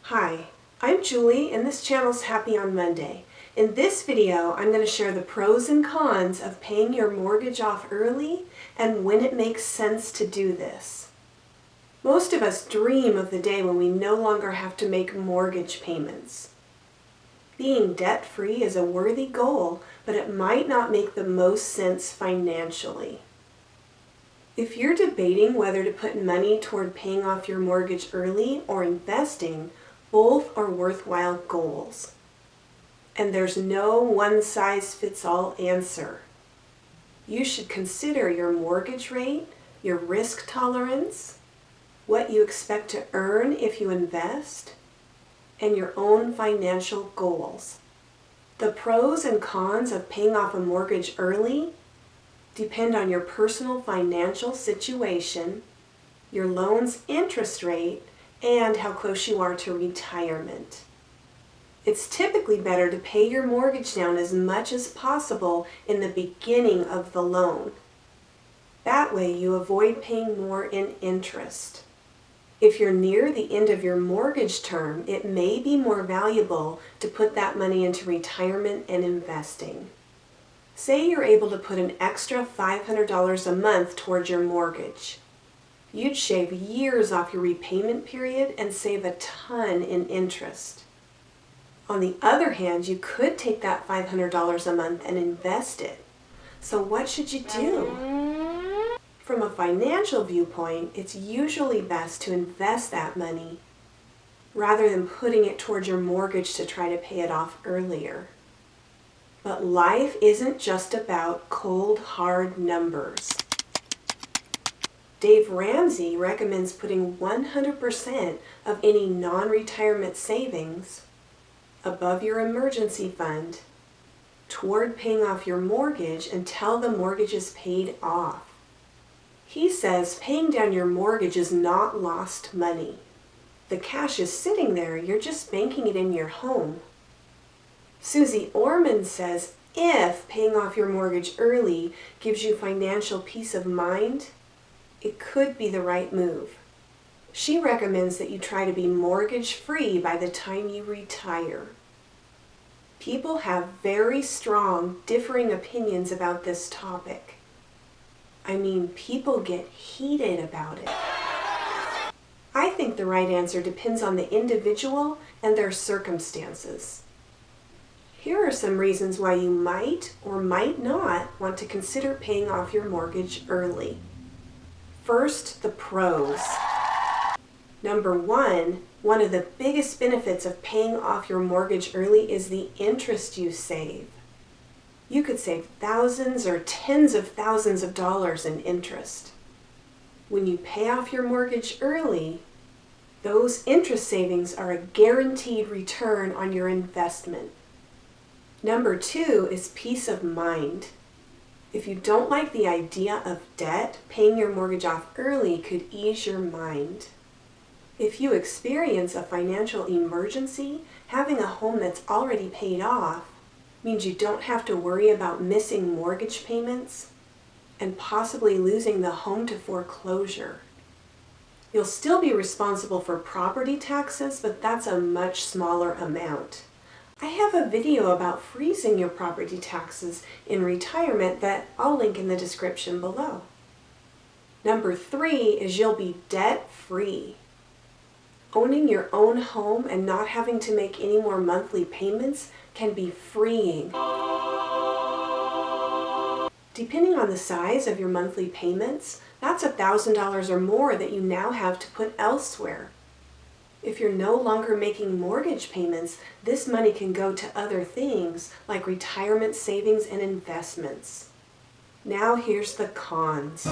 Hi, I'm Julie and this channel's Happy on Monday. In this video, I'm going to share the pros and cons of paying your mortgage off early and when it makes sense to do this. Most of us dream of the day when we no longer have to make mortgage payments. Being debt-free is a worthy goal, but it might not make the most sense financially. If you're debating whether to put money toward paying off your mortgage early or investing, both are worthwhile goals. And there's no one-size-fits-all answer. You should consider your mortgage rate, your risk tolerance, what you expect to earn if you invest, and your own financial goals. The pros and cons of paying off a mortgage early depend on your personal financial situation, your loan's interest rate, and how close you are to retirement. It's typically better to pay your mortgage down as much as possible in the beginning of the loan. That way you avoid paying more in interest. If you're near the end of your mortgage term, it may be more valuable to put that money into retirement and investing. Say you're able to put an extra $500 a month towards your mortgage. You'd shave years off your repayment period and save a ton in interest. On the other hand, you could take that $500 a month and invest it. So what should you do? From a financial viewpoint, it's usually best to invest that money rather than putting it towards your mortgage to try to pay it off earlier. But life isn't just about cold, hard numbers. Dave Ramsey recommends putting 100% of any non-retirement savings above your emergency fund toward paying off your mortgage until the mortgage is paid off. He says paying down your mortgage is not lost money. The cash is sitting there, you're just banking it in your home. Susie Orman says if paying off your mortgage early gives you financial peace of mind, it could be the right move. She recommends that you try to be mortgage-free by the time you retire. People have very strong, differing opinions about this topic. I mean, people get heated about it. I think the right answer depends on the individual and their circumstances. Here are some reasons why you might or might not want to consider paying off your mortgage early. First, the pros. Number one of the biggest benefits of paying off your mortgage early is the interest you save. You could save thousands or tens of thousands of dollars in interest. When you pay off your mortgage early, those interest savings are a guaranteed return on your investment. Number two is peace of mind. If you don't like the idea of debt, paying your mortgage off early could ease your mind. If you experience a financial emergency, having a home that's already paid off means you don't have to worry about missing mortgage payments and possibly losing the home to foreclosure. You'll still be responsible for property taxes, but that's a much smaller amount. I have a video about freezing your property taxes in retirement that I'll link in the description below. Number three is you'll be debt-free. Owning your own home and not having to make any more monthly payments can be freeing. Depending on the size of your monthly payments, that's $1,000 or more that you now have to put elsewhere. If you're no longer making mortgage payments, this money can go to other things like retirement savings and investments. Now here's the cons.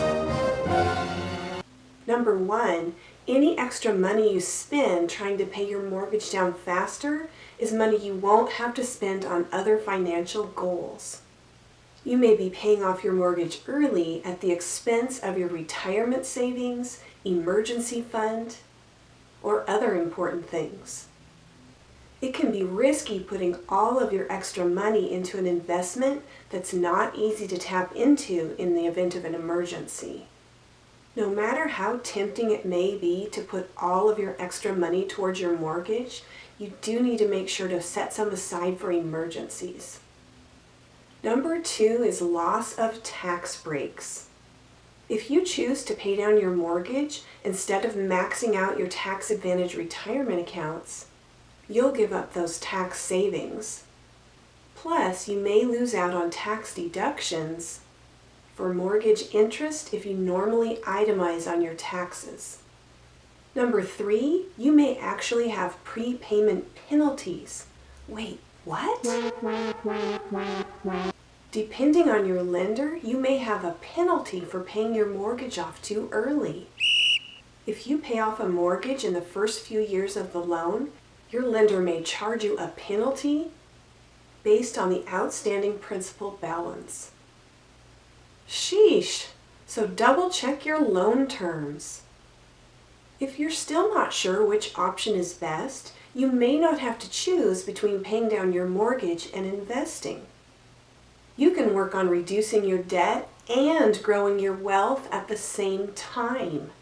Number one, any extra money you spend trying to pay your mortgage down faster is money you won't have to spend on other financial goals. You may be paying off your mortgage early at the expense of your retirement savings, emergency fund, or other important things. It can be risky putting all of your extra money into an investment that's not easy to tap into in the event of an emergency. No matter how tempting it may be to put all of your extra money towards your mortgage, you do need to make sure to set some aside for emergencies. Number 2 is loss of tax breaks. If you choose to pay down your mortgage instead of maxing out your tax advantage retirement accounts, you'll give up those tax savings. Plus, you may lose out on tax deductions for mortgage interest if you normally itemize on your taxes. Number 3, you may actually have prepayment penalties. Wait, what? Depending on your lender, you may have a penalty for paying your mortgage off too early. If you pay off a mortgage in the first few years of the loan, your lender may charge you a penalty based on the outstanding principal balance. Sheesh! So double check your loan terms. If you're still not sure which option is best, you may not have to choose between paying down your mortgage and investing. You can work on reducing your debt and growing your wealth at the same time.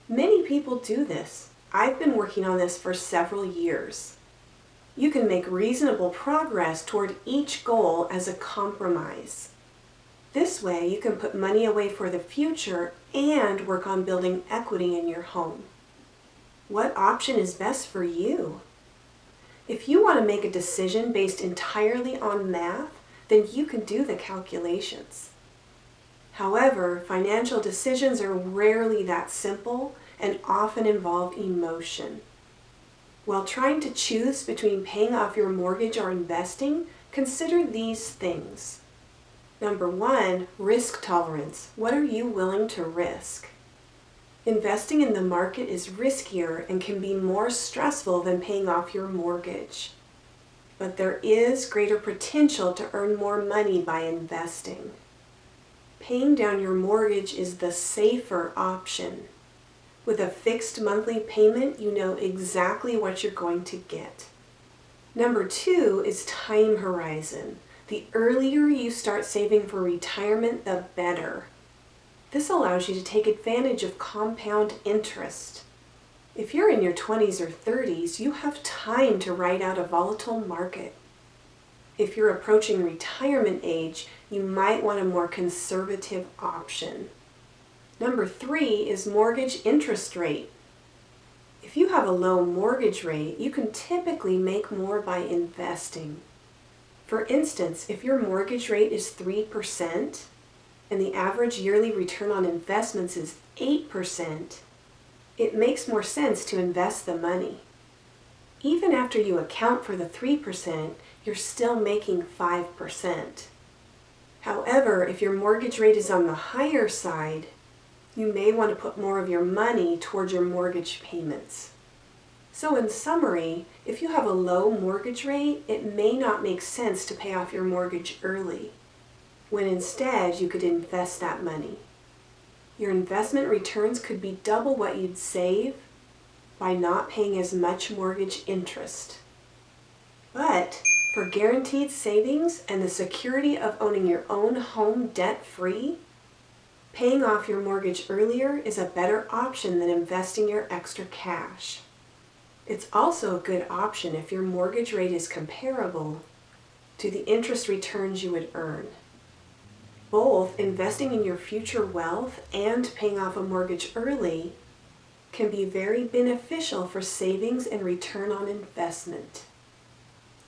Many people do this. I've been working on this for several years. You can make reasonable progress toward each goal as a compromise. This way, you can put money away for the future and work on building equity in your home. What option is best for you? If you want to make a decision based entirely on math, then you can do the calculations. However, financial decisions are rarely that simple and often involve emotion. While trying to choose between paying off your mortgage or investing, consider these things. Number 1, risk tolerance. What are you willing to risk? Investing in the market is riskier and can be more stressful than paying off your mortgage. But there is greater potential to earn more money by investing. Paying down your mortgage is the safer option. With a fixed monthly payment, you know exactly what you're going to get. Number 2 is time horizon. The earlier you start saving for retirement, the better. This allows you to take advantage of compound interest. If you're in your 20s or 30s, you have time to ride out a volatile market. If you're approaching retirement age, you might want a more conservative option. Number 3 is mortgage interest rate. If you have a low mortgage rate, you can typically make more by investing. For instance, if your mortgage rate is 3% and the average yearly return on investments is 8%, it makes more sense to invest the money. Even after you account for the 3%, you're still making 5%. However, if your mortgage rate is on the higher side, you may want to put more of your money towards your mortgage payments. So in summary, if you have a low mortgage rate, it may not make sense to pay off your mortgage early, when instead you could invest that money. Your investment returns could be double what you'd save by not paying as much mortgage interest. But for guaranteed savings and the security of owning your own home debt-free, paying off your mortgage earlier is a better option than investing your extra cash. It's also a good option if your mortgage rate is comparable to the interest returns you would earn. Both investing in your future wealth and paying off a mortgage early can be very beneficial for savings and return on investment.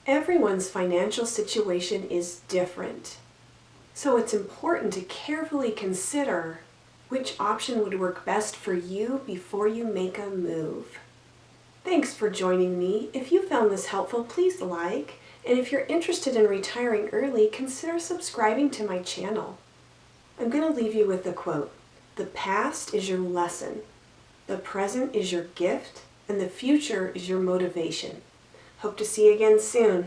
Everyone's financial situation is different, so it's important to carefully consider which option would work best for you before you make a move. Thanks for joining me. If you found this helpful, please like, and if you're interested in retiring early, consider subscribing to my channel. I'm going to leave you with a quote. The past is your lesson, the present is your gift, and the future is your motivation. Hope to see you again soon.